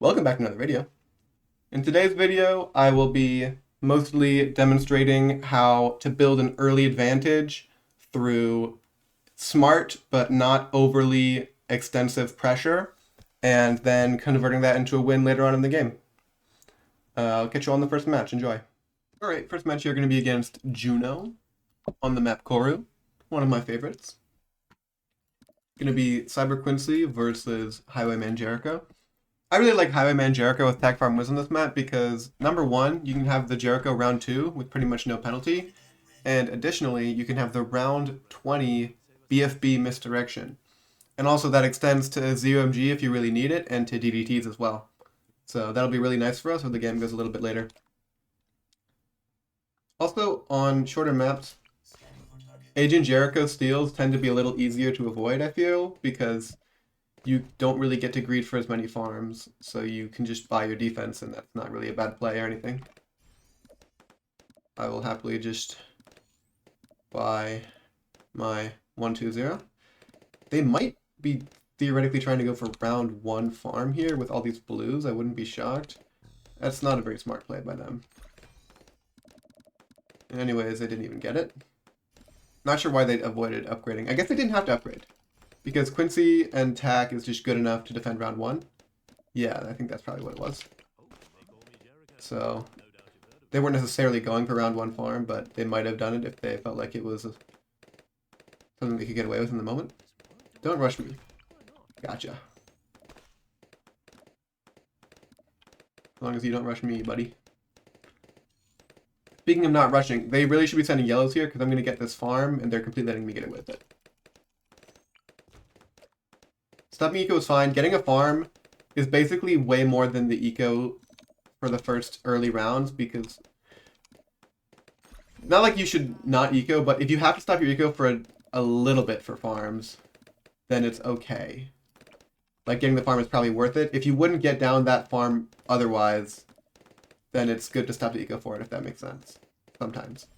Welcome back to another video. In today's video, I will be mostly demonstrating how to build an early advantage through smart but not overly extensive pressure, and then converting that into a win later on in the game. I'll catch you on the first match. Enjoy. Alright, first match here going to be against Juno on the map Koru, one of my favorites. Going to be Cyber Quincy versus Highwayman Jericho. I really like Highwayman Jericho with Tag Farm Wiz on this map because, number one, you can have the Jericho round 2 with pretty much no penalty, and additionally, you can have the round 20 BFB misdirection. And also that extends to ZOMG if you really need it, and to DDTs as well. So that'll be really nice for us if the game goes a little bit later. Also, on shorter maps, Agent Jericho steals tend to be a little easier to avoid, I feel, because you don't really get to greed for as many farms, so you can just buy your defense, and that's not really a bad play or anything. I will happily just buy my 1-2-0. They might be theoretically trying to go for round 1 farm here with all these blues. I wouldn't be shocked. That's not a very smart play by them. Anyways, they didn't even get it. Not sure why they avoided upgrading. I guess they didn't have to upgrade, because Quincy and Tack is just good enough to defend round 1. Yeah, I think that's probably what it was. So they weren't necessarily going for round 1 farm, but they might have done it if they felt like it was something they could get away with in the moment. Don't rush me. Gotcha. As long as you don't rush me, buddy. Speaking of not rushing, they really should be sending yellows here because I'm going to get this farm, and they're completely letting me get away with it. Stopping eco is fine. Getting a farm is basically way more than the eco for the first early rounds, because not like you should not eco, but if you have to stop your eco for a little bit for farms, then it's okay. Like, getting the farm is probably worth it. If you wouldn't get down that farm otherwise, then it's good to stop the eco for it, if that makes sense. Sometimes.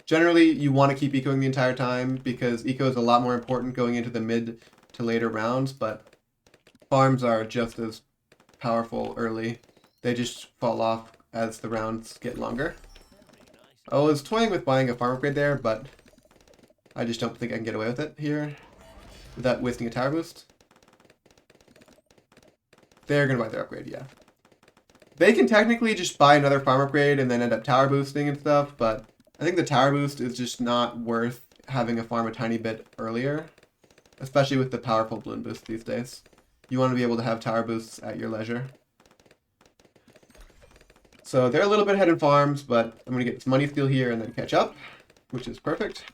Generally, you want to keep ecoing the entire time, because eco is a lot more important going into the mid to later rounds, but farms are just as powerful early. They just fall off as the rounds get longer. I was toying with buying a farm upgrade there, but I just don't think I can get away with it here without wasting a tower boost. They're going to buy their upgrade, yeah. They can technically just buy another farm upgrade and then end up tower boosting and stuff, but I think the tower boost is just not worth having a farm a tiny bit earlier, especially with the powerful balloon boost these days. You want to be able to have tower boosts at your leisure. So they're a little bit ahead in farms, but I'm going to get this money steal here and then catch up, which is perfect.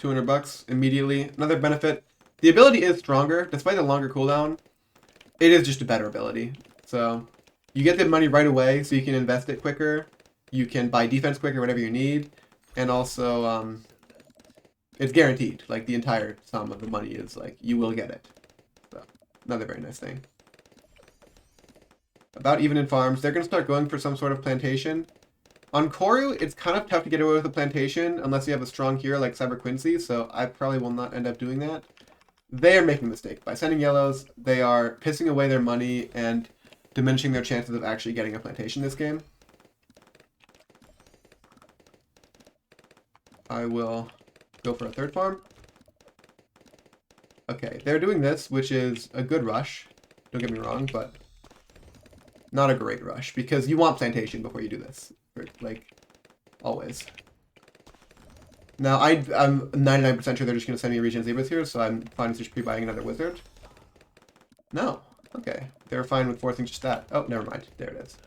$200 immediately. Another benefit, the ability is stronger, despite the longer cooldown. It is just a better ability. So you get the money right away, so you can invest it quicker. You can buy defense quicker, whatever you need. And also, it's guaranteed. Like, the entire sum of the money is, like, you will get it. So, another very nice thing. About even in farms, they're going to start going for some sort of plantation. On Koru, it's kind of tough to get away with a plantation unless you have a strong hero like Cyber Quincy, so I probably will not end up doing that. They are making a mistake. By sending yellows, they are pissing away their money and diminishing their chances of actually getting a plantation this game. I will go for a third farm. Okay, they're doing this, which is a good rush. Don't get me wrong, but not a great rush, because you want plantation before you do this. Like, always. Now, I'm 99% sure they're just going to send me Region Zebras here, so I'm fine with just pre-buying another wizard. No. Okay. They're fine with forcing just that. Oh, never mind. There it is.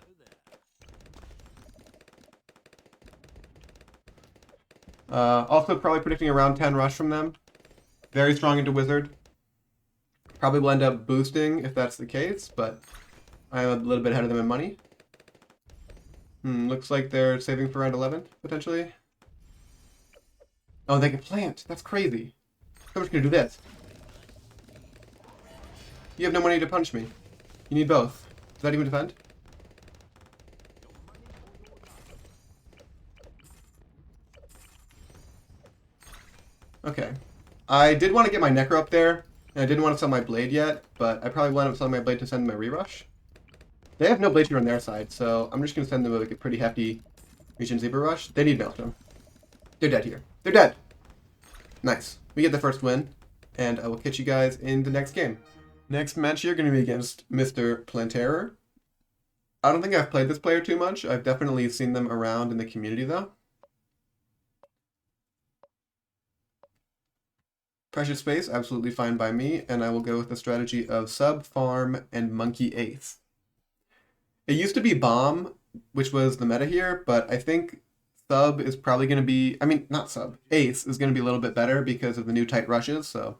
Also, probably predicting a round 10 rush from them. Very strong into wizard. Probably will end up boosting if that's the case, but I'm a little bit ahead of them in money. Looks like they're saving for round 11, potentially. Oh, they can plant. That's crazy. I'm just gonna do this. You have no money to punch me. You need both. Does that even defend? Okay. I did want to get my Necro up there, And I didn't want to sell my blade yet, but I probably wound up selling my blade to send my rerush. They have no blade here on their side, so I'm just going to send them like a pretty hefty Regen Zebra Rush. They need Maelstrom. They're dead here. They're dead! Nice. We get the first win, and I will catch you guys in the next game. Next match here going to be against Mr. Planterer. I don't think I've played this player too much. I've definitely seen them around in the community, though. Precious Space, absolutely fine by me, and I will go with the strategy of Sub, Farm, and Monkey Ace. It used to be Bomb, which was the meta here, but I think Sub is probably going to be... I mean, not Sub. Ace is going to be a little bit better because of the new tight rushes, so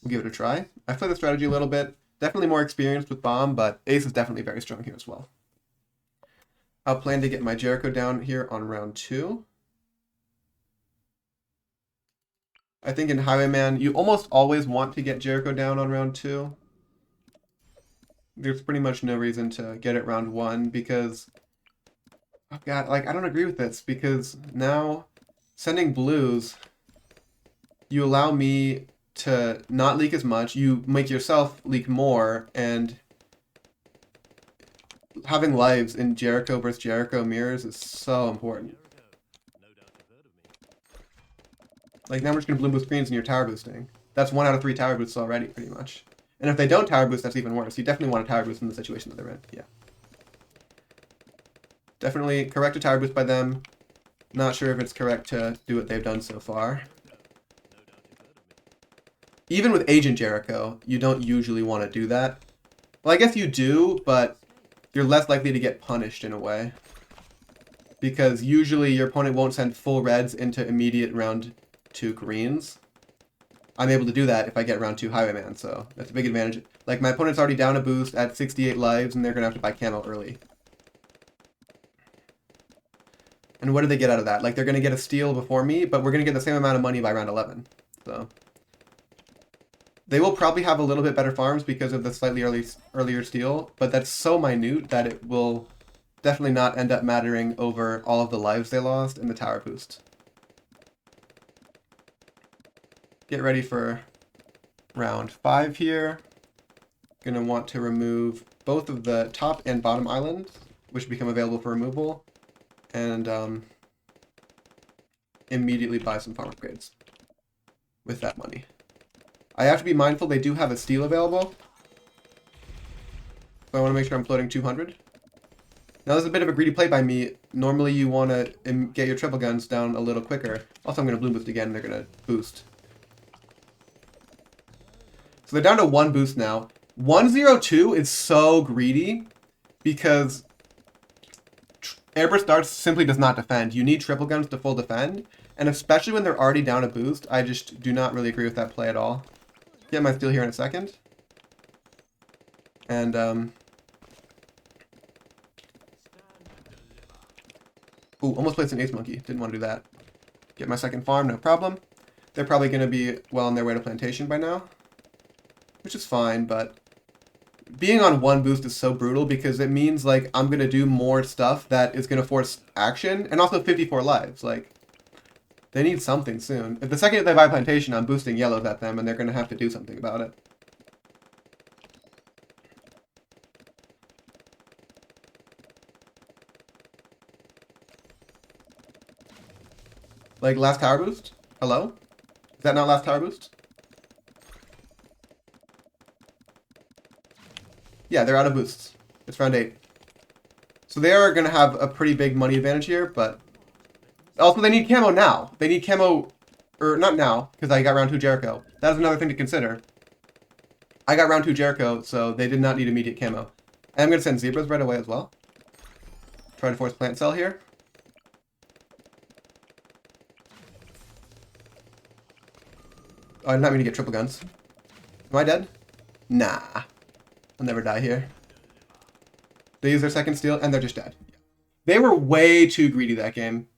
we'll give it a try. I've played the strategy a little bit. Definitely more experienced with Bomb, but Ace is definitely very strong here as well. I'll plan to get my Jericho down here on round 2. I think in Highwayman, you almost always want to get Jericho down on round 2. There's pretty much no reason to get it round 1 because... Oh god, like, I don't agree with this because now sending blues, you allow me to not leak as much, you make yourself leak more, and having lives in Jericho versus Jericho mirrors is so important. Like, now we're just going to bloom boost screens and you're tower boosting. That's 1 out of 3 tower boosts already, pretty much. And if they don't tower boost, that's even worse. You definitely want a tower boost in the situation that they're in. Yeah. Definitely correct a tower boost by them. Not sure if it's correct to do what they've done so far. Even with Agent Jericho, you don't usually want to do that. Well, I guess you do, but you're less likely to get punished in a way. Because usually your opponent won't send full reds into immediate round 2 greens. I'm able to do that if I get round 2 Highwayman, so that's a big advantage. Like, my opponent's already down a boost at 68 lives, and they're going to have to buy camo early. And what do they get out of that? Like, they're going to get a steal before me, but we're going to get the same amount of money by round 11. So they will probably have a little bit better farms because of the slightly earlier steal, but that's so minute that it will definitely not end up mattering over all of the lives they lost and the tower boost. Get ready for round 5 here. Gonna want to remove both of the top and bottom islands, which become available for removal, and immediately buy some farm upgrades with that money. I have to be mindful they do have a steal available, so I want to make sure I'm floating 200. Now this is a bit of a greedy play by me. Normally you want to get your triple guns down a little quicker. Also I'm going to bloom boost again and they're going to boost. So they're down to 1 boost now. 102 is so greedy because Airburst Darts simply does not defend. You need triple guns to full defend, and especially when they're already down a boost, I just do not really agree with that play at all. Get my steal here in a second. And ooh, almost placed an Ace Monkey. Didn't want to do that. Get my second farm, no problem. They're probably going to be well on their way to plantation by now, which is fine, but being on 1 boost is so brutal because it means, like, I'm going to do more stuff that is going to force action, and also 54 lives. Like, they need something soon. If the second they buy plantation, I'm boosting yellows at them, and they're going to have to do something about it. Like, last tower boost? Hello? Is that not last tower boost? Yeah, they're out of boosts. It's round 8. So they are going to have a pretty big money advantage here, but also they need camo now. They need camo, or not now, because I got round 2 Jericho. That is another thing to consider. I got round 2 Jericho, so they did not need immediate camo. And I'm going to send zebras right away as well. Try to force plant cell here. Oh, I did not mean to get triple guns. Am I dead? Nah. I'll never die here. They use their second steal, and they're just dead. They were way too greedy that game.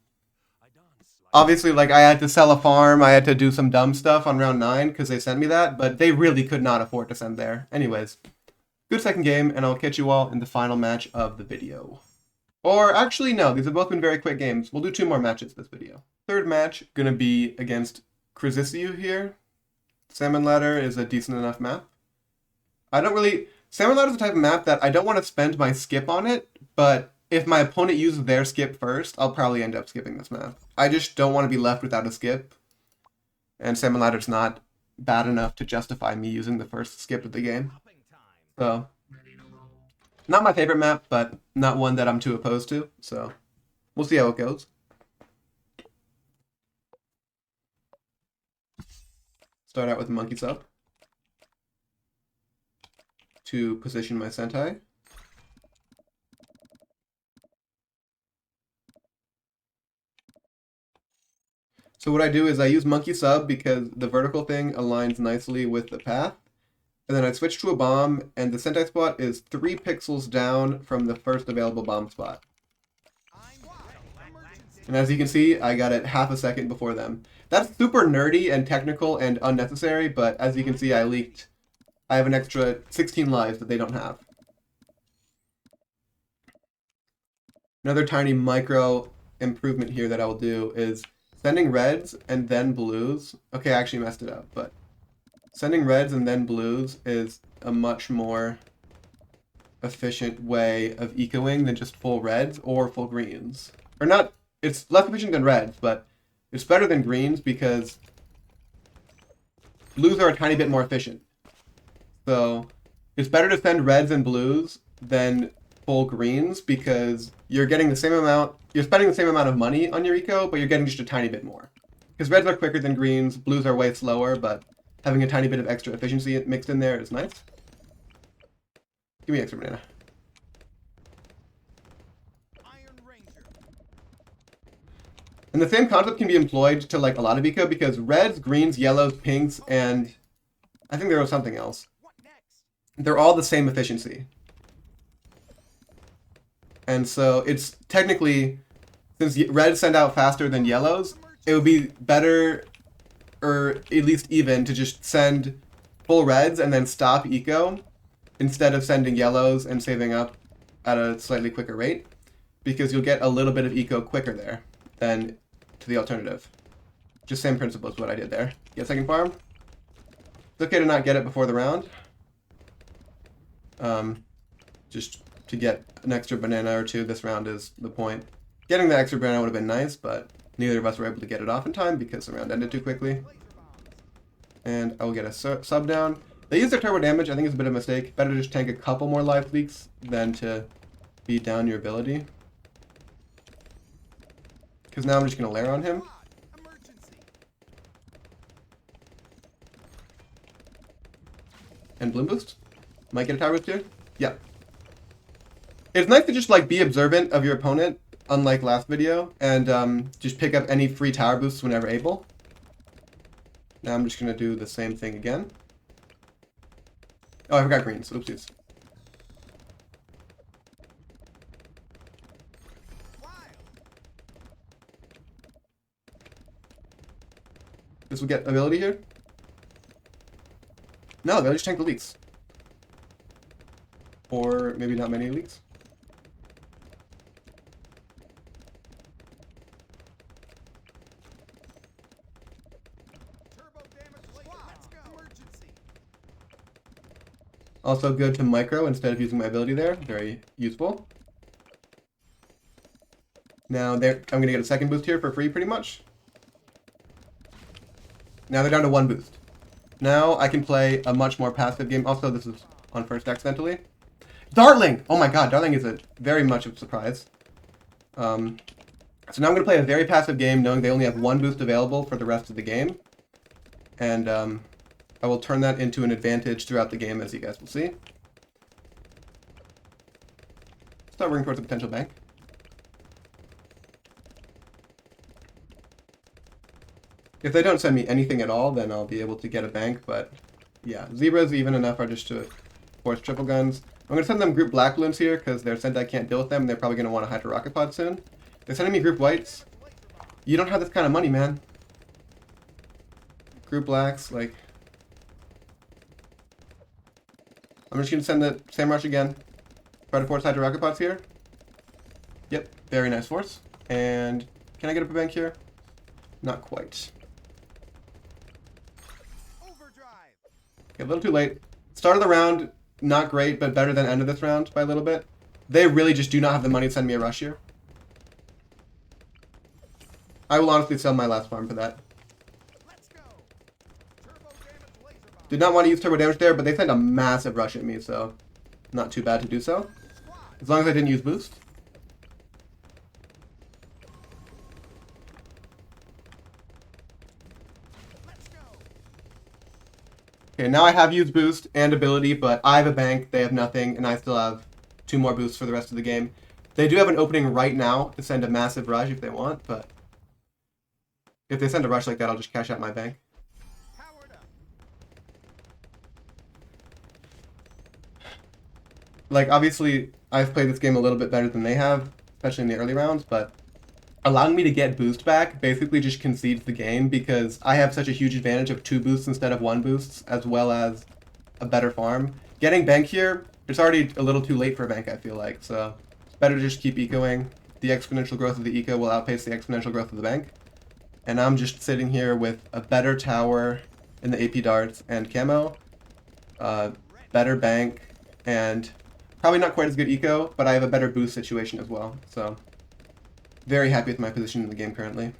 Obviously, like, I had to sell a farm, I had to do some dumb stuff on round 9, because they sent me that, but they really could not afford to send there. Anyways, good second game, and I'll catch you all in the final match of the video. Or, actually, no, these have both been very quick games. We'll do 2 more matches this video. Third match, gonna be against Crisisiu here. Salmon Ladder is a decent enough map. Salmon Ladder is the type of map that I don't want to spend my skip on it, but if my opponent uses their skip first, I'll probably end up skipping this map. I just don't want to be left without a skip. And Salmon Ladder's not bad enough to justify me using the first skip of the game. So, not my favorite map, but not one that I'm too opposed to. So, we'll see how it goes. Start out with Monkey Sub to position my Sentai. So what I do is I use Monkey Sub because the vertical thing aligns nicely with the path. And then I switch to a bomb, and the Sentai spot is 3 pixels down from the first available bomb spot. And as you can see, I got it half a second before them. That's super nerdy and technical and unnecessary, but as you can see, I have an extra 16 lives that they don't have. Another tiny micro improvement here that I will do is sending reds and then blues. Okay, I actually messed it up, but sending reds and then blues is a much more efficient way of ecoing than just full reds or full greens. Or not, it's less efficient than reds, but it's better than greens because blues are a tiny bit more efficient. So it's better to send reds and blues than full greens because you're getting the same amount, you're spending the same amount of money on your eco, but you're getting just a tiny bit more. Because reds are quicker than greens, blues are way slower, but having a tiny bit of extra efficiency mixed in there is nice. Give me extra banana. And the same concept can be employed to like a lot of eco because reds, greens, yellows, pinks, and I think there was something else. They're all the same efficiency. And so it's technically, since reds send out faster than yellows, it would be better, or at least even, to just send full reds and then stop eco instead of sending yellows and saving up at a slightly quicker rate, because you'll get a little bit of eco quicker there than to the alternative. Just same principle as what I did there. Get second farm. It's okay to not get it before the round. Just to get an extra banana or two this round is the point. Getting the extra banana would have been nice, but neither of us were able to get it off in time because the round ended too quickly. And I will get a sub down. They use their turbo damage. I think it's a bit of a mistake. Better to just tank a couple more life leaks than to beat down your ability. Because now I'm just going to lair on him. And Bloom Boost. Might get a Tower Boost here. Yeah. It's nice to just like be observant of your opponent, unlike last video, and just pick up any free tower boosts whenever able. Now I'm just going to do the same thing again. Oh, I forgot greens. Oopsies. This will get ability here? No, they'll just tank the leaks. Or maybe not many leaks. Also good to micro instead of using my ability there. Very useful. Now I'm going to get a second boost here for free pretty much. Now they're down to 1 boost. Now I can play a much more passive game. Also, this is on first accidentally. Dartling! Oh my god, Dartling is very much of a surprise. So now I'm going to play a very passive game knowing they only have 1 boost available for the rest of the game. And I will turn that into an advantage throughout the game, as you guys will see. Start working towards a potential bank. If they don't send me anything at all, then I'll be able to get a bank, but yeah, Zebras even enough are just to force triple guns. I'm going to send them group black balloons here, because their Sentai can't deal with them, and they're probably going to want a Hydro Rocket Pod soon. They're sending me group whites. You don't have this kind of money, man. Group blacks, like... I'm just going to send the Sam Rush again. Try to force Hydro Rocket Pods here. Yep, very nice force. And can I get up a bank here? Not quite. Okay, a little too late. Start of the round, not great, but better than end of this round by a little bit. They really just do not have the money to send me a rush here. I will honestly sell my last farm for that. Did not want to use turbo damage there, but they sent a massive rush at me, so not too bad to do so. As long as I didn't use boost. Okay, now I have used boost and ability, but I have a bank, they have nothing, and I still have 2 more boosts for the rest of the game. They do have an opening right now to send a massive rush if they want, but if they send a rush like that, I'll just cash out my bank. Like, obviously, I've played this game a little bit better than they have, especially in the early rounds, but allowing me to get boost back basically just concedes the game because I have such a huge advantage of 2 boosts instead of 1 boosts, as well as a better farm. Getting bank here, it's already a little too late for bank, I feel like, so it's better to just keep ecoing. The exponential growth of the eco will outpace the exponential growth of the bank. And I'm just sitting here with a better tower in the AP darts and camo, better bank, and probably not quite as good eco, but I have a better boost situation as well, so very happy with my position in the game currently.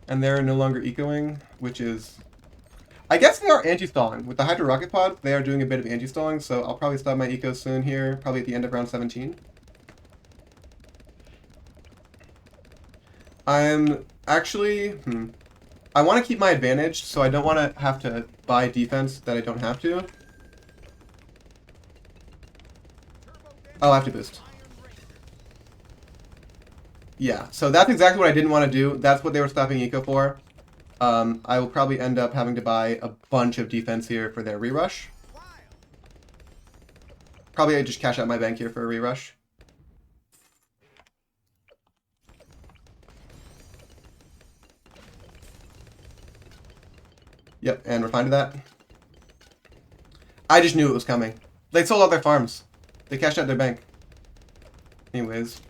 And they're no longer ecoing, which is... I guess they are anti-stalling. With the Hydro Rocket Pod, they are doing a bit of anti-stalling, so I'll probably stop my eco soon here, probably at the end of round 17. I'm actually... I want to keep my advantage, so I don't want to have to buy defense that I don't have to. Oh, I have to boost. Yeah, so that's exactly what I didn't want to do. That's what they were stopping eco for. I will probably end up having to buy a bunch of defense here for their rerush. Probably I just cash out my bank here for a rerush. Yep, and we're fine to that. I just knew it was coming. They sold out their farms. They cashed out their bank. Anyways.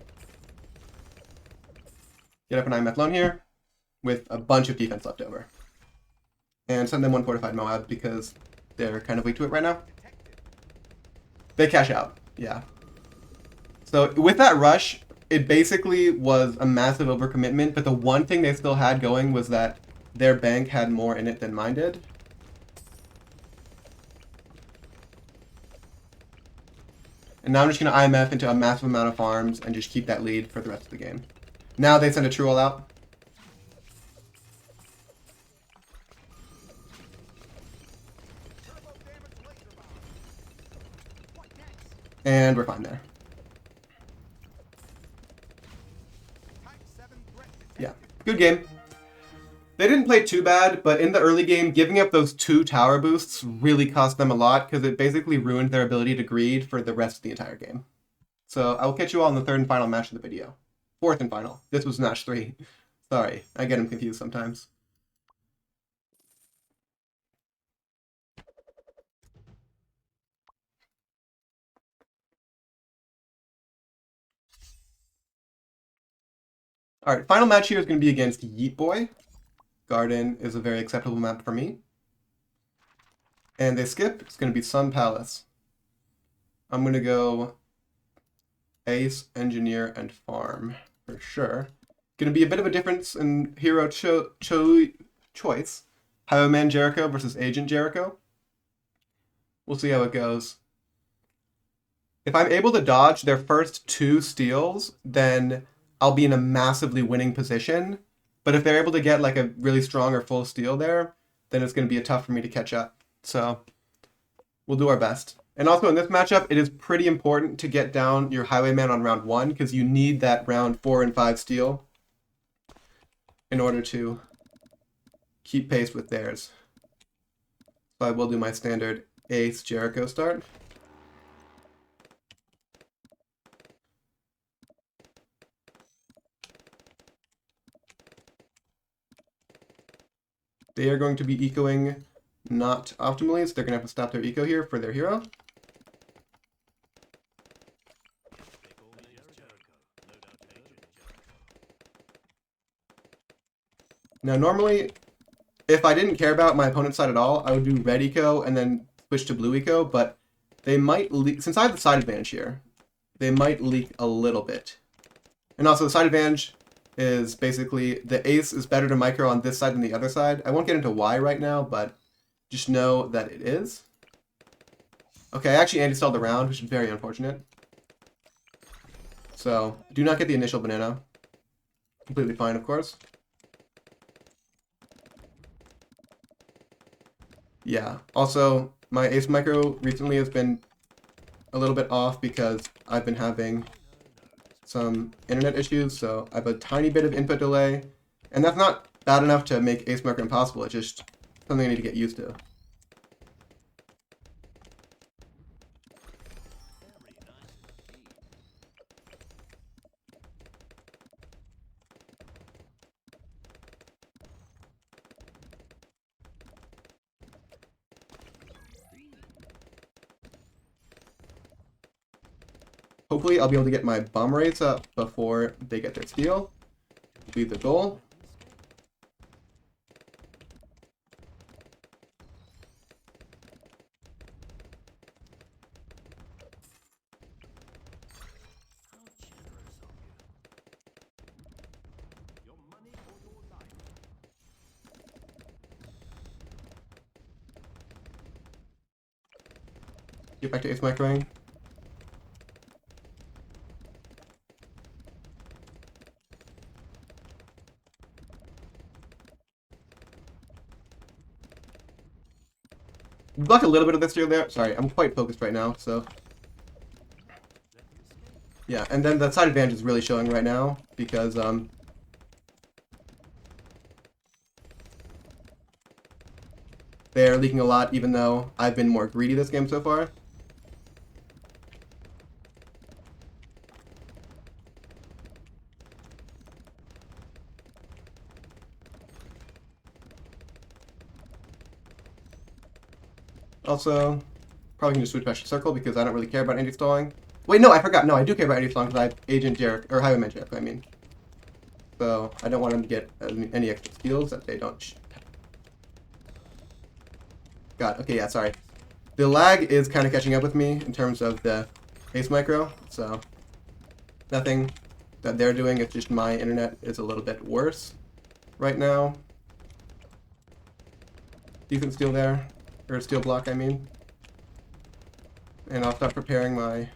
Get up an IMF loan here with a bunch of defense left over. And send them 1 fortified Moab because they're kind of weak to it right now. They cash out, yeah. So with that rush, it basically was a massive overcommitment, but the one thing they still had going was that their bank had more in it than mine did. And now I'm just going to IMF into a massive amount of farms and just keep that lead for the rest of the game. Now they send a true all out. And we're fine there. Yeah, good game. They didn't play too bad, but in the early game, giving up those 2 tower boosts really cost them a lot because it basically ruined their ability to greed for the rest of the entire game. So I will catch you all in the 3rd and final match of the video. 4th and final. This was match 3. Sorry, I get them confused sometimes. Alright, final match here is going to be against Yeet Boy. Garden is a very acceptable map for me. And they skip. It's going to be Sun Palace. I'm going to go Ace, Engineer, and Farm for sure. Going to be a bit of a difference in hero choice. Highwayman Jericho versus Agent Jericho. We'll see how it goes. If I'm able to dodge their first 2 steals, then I'll be in a massively winning position. But if they're able to get like a really strong or full steal there, then it's going to be tough for me to catch up. So we'll do our best. And also in this matchup, it is pretty important to get down your Highwayman on round 1 because you need that round 4 and 5 steal in order to keep pace with theirs. So I will do my standard Ace Jericho start. They are going to be ecoing not optimally, so they're going to have to stop their eco here for their hero. Now, normally, if I didn't care about my opponent's side at all, I would do red eco and then switch to blue eco, but they might leak, since I have the side advantage here, they might leak a little bit. And also, the side advantage is basically the ace is better to micro on this side than the other side. I won't get into why right now, but just know that it is. Okay, I actually anti-stalled the round, which is very unfortunate. So, do not get the initial banana. Completely fine, of course. Yeah, also, my ace micro recently has been a little bit off because I've been having some internet issues, so I have a tiny bit of input delay, and that's not bad enough to make ace micro impossible, it's just something I need to get used to. Hopefully I'll be able to get my bomb rates up before they get their steal. Will be the goal. Get back to ace microing. Block a little bit of this here there. Sorry, I'm quite focused right now, so. Yeah, and then the side advantage is really showing right now because they're leaking a lot, even though I've been more greedy this game so far. Also, probably can just switch back to circle because I don't really care about anti-stalling. Wait, no, I forgot. No, I do care about anti-stalling because I have Agent Jericho, or Highwayman Jericho, I mean. So, I don't want them to get any extra skills that they don't. God, okay, yeah, sorry. The lag is kind of catching up with me in terms of the ace micro, so nothing that they're doing, it's just my internet is a little bit worse right now. Decent steal there, or steal block, I mean. And I'll start preparing my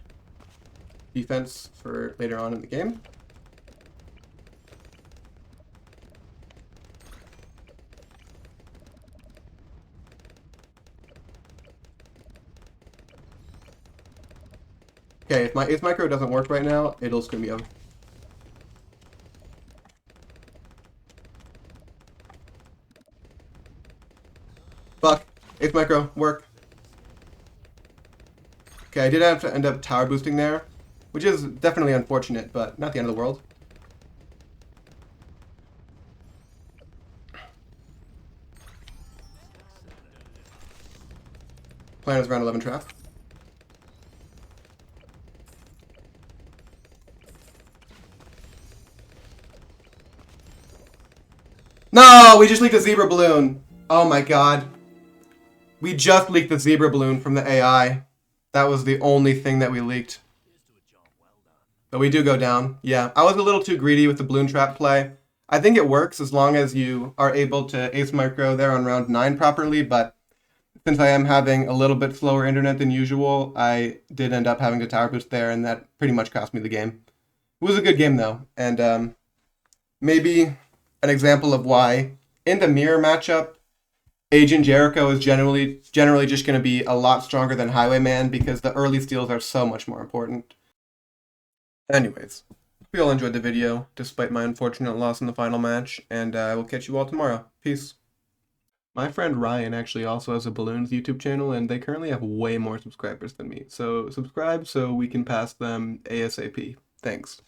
defense for later on in the game. Okay, if my ace micro doesn't work right now, it'll screw me up. Fuck. Ace micro, work. Okay, I did have to end up tower boosting there, which is definitely unfortunate, but not the end of the world. Plan is round 11 trap. No, we just leaked a zebra balloon. Oh my god. We just leaked the zebra balloon from the AI. That was the only thing that we leaked. But we do go down. Yeah, I was a little too greedy with the balloon trap play. I think it works as long as you are able to ace micro there on round 9 properly, but since I am having a little bit slower internet than usual, I did end up having to tower boost there, and that pretty much cost me the game. It was a good game, though, and maybe an example of why in the mirror matchup, Agent Jericho is generally just going to be a lot stronger than Highwayman because the early steals are so much more important. Anyways, hope you all enjoyed the video, despite my unfortunate loss in the final match, and I will catch you all tomorrow. Peace. My friend Ryan actually also has a Bloons YouTube channel, and they currently have way more subscribers than me. So subscribe so we can pass them ASAP. Thanks.